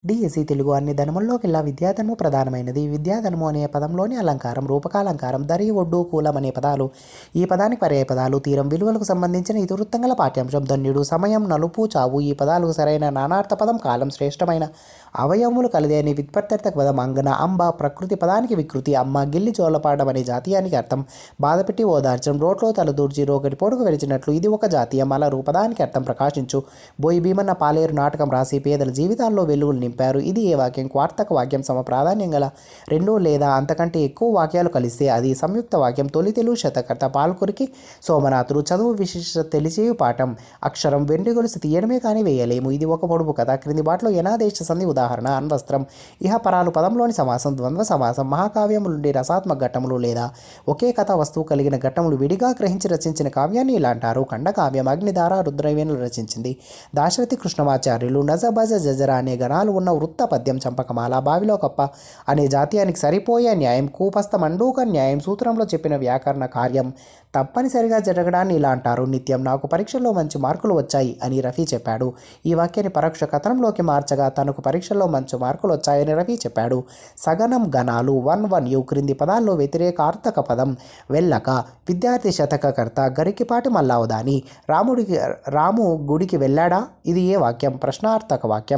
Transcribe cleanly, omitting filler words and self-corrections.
DSC Telugu అన్ని ధనముల్లోకెల్లా విద్యాధనము ప్రధానమైనది. విద్యాధనము అనే పదంలోని అలంకారం, రూపకాలంకారం, దరి, ఒడ్డు, కూలం అనే పదాలు ఈ పదానికి పర్యాయపదాలు. తీరం, విలువలకు సంబంధించిన ఇతివృత్తం గల పాఠ్యాంశం. ధన్యుడు, సమయం, నలుపు, చావు ఈ పదాలకు సరైన నానార్థ పదం. కాలం, శ్రేష్టమైన అవయవములు కలదే అని వ్యుత్పత్త్యర్థక పదం. అంగన, అంబ ప్రకృతి పదానికి వికృతి. అమ్మ, గిల్లి జోలపాడడం అనే జాతీయానికి అర్థం. బాధపెట్టి ఓదార్చడం, రోట్లో తలదూర్చి రోకటి పొడుగు వెలిచినట్లు ఇది ఒక జాతీయం. అలరు పదానికి అర్థం ప్రకాశించు. బోయి భీమన్న పాలేరు నాటకం రాసి పేదల జీవితాల్లో వెలుగులు నింపారు. ఇది ఏ వాక్యం? క్వార్థక వాక్యం. సమ ప్రాధాన్యం గల రెండు లేదా అంతకంటే ఎక్కువ వాక్యాలు కలిస్తే అది సంయుక్త వాక్యం. తొలి తెలుగు శతకర్త పాల్కురికి సోమనాథుడు. చదువు విశిష్టత తెలిసే పాఠం. అక్షరం వెండి గొలుసు తీయడమే కానీ వేయలేము. ఇది ఒక పొడుపు కథ. క్రింది బాటలో యనాదేశ సంధి ఉదాహరణ. అన్వస్త్రం. ఇహ పరాలు పదంలోని సమాసం. ద్వంద్వ సమాసం. మహాకావ్యముల నుండి రసాత్మక ఘట్టములు లేదా ఒకే కథా వస్తువు కలిగిన ఘట్టములు విడిగా గ్రహించి రచించిన కావ్యాన్ని ఇలా అంటారు. ఖండకావ్యం. అగ్నిధార రుద్రవేణులు రచించింది. దాశరథి కృష్ణమాచార్యులు. నజబజ జజర అనే గణాలు ఉన్న వృత్త పద్యం. చంపకమాల. బావిలో కప్ప అనే జాతీయానికి సరిపోయే న్యాయం. కూపస్థ మండూక న్యాయం. సూత్రంలో చెప్పిన వ్యాకరణ కార్యం తప్పనిసరిగా జరగడాన్ని ఇలా అంటారు. నిత్యం. నాకు పరీక్షల్లో మంచి మార్కులు వచ్చాయి అని రఫీ చెప్పాడు. ఈ వాక్యాన్ని పరోక్ష కథనంలోకి మార్చగా తనకు పరీక్షల్లో మంచి మార్కులు వచ్చాయని రఫీ చెప్పాడు. సగనం గణాలు. 1 క్రింది పదాల్లో వ్యతిరేకార్థక పదం. వెళ్ళక. విద్యార్థి శతకకర్త. గరికిపాటి మల్లావదాని. రాము గుడికి వెళ్ళాడా? ఇది ఏ వాక్యం? ప్రశ్నార్థక వాక్యం.